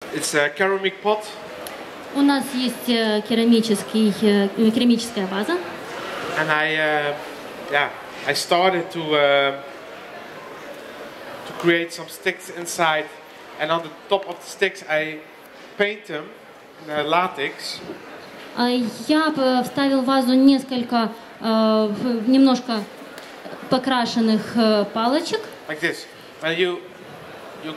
It's a ceramic pot. У нас есть керамическая ваза. And I started to create some sticks inside, and on the top of the sticks I paint them in latex. Я вставил в вазу несколько немножко покрашенных палочек. Like this. When you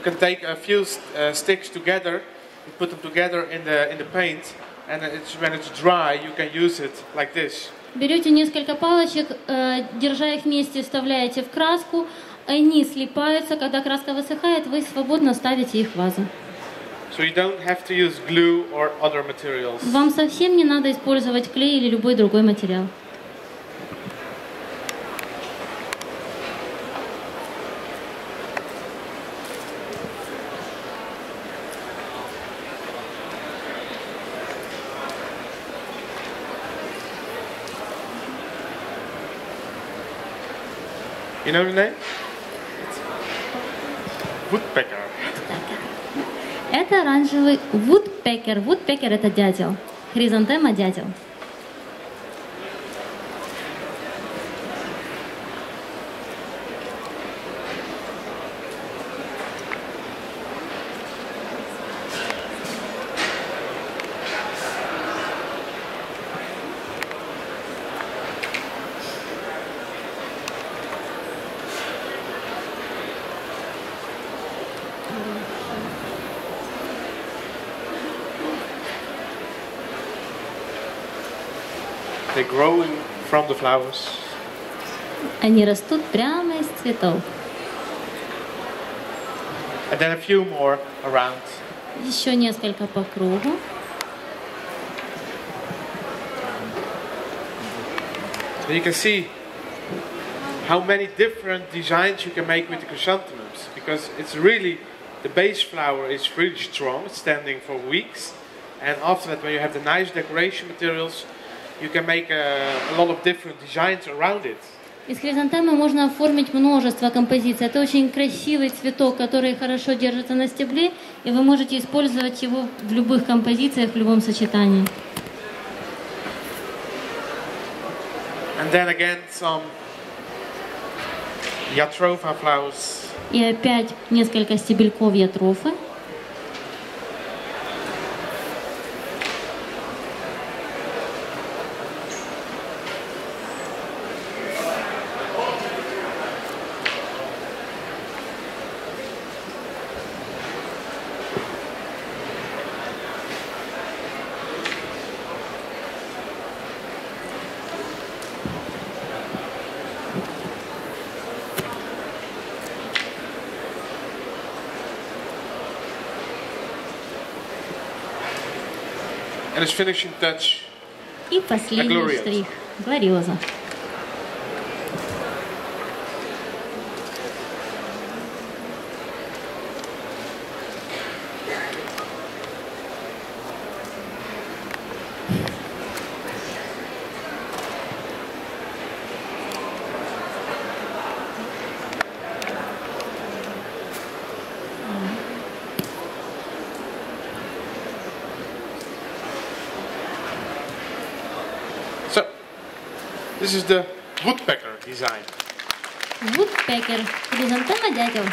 can take a few sticks together, you put them together in the paint, and when it's dry, you can use it like this. Берете несколько палочек, держа их вместе, вставляете в краску, они слипаются, когда краска высыхает, вы свободно ставите их в вазу. So you don't have to use glue or other materials. Вам совсем не надо использовать клей или любой другой материал. You know the name? Woodpecker. Это оранжевый Woodpecker. Woodpecker — это дятел. Хризантема — дятел. They're growing from the flowers. Они растут прямо из цветов. And then a few more around. Еще несколько по кругу. So you can see how many different designs you can make with the chrysanthemums, because it's really, the base flower is really strong, it's standing for weeks, and after that, when you have the nice decoration materials, you can make a lot of different designs around it. Из хризантемы можно оформить множество композиций. Это очень красивый цветок, который хорошо держится на стебле, и вы можете использовать его в любых композициях, в любом сочетании. And then again some jatropha flowers. И опять несколько стебельков ятрофы. And its finishing touch. И последний штрих. Глориоза. This is the Woodpecker design. Woodpecker. Хризантема дятел.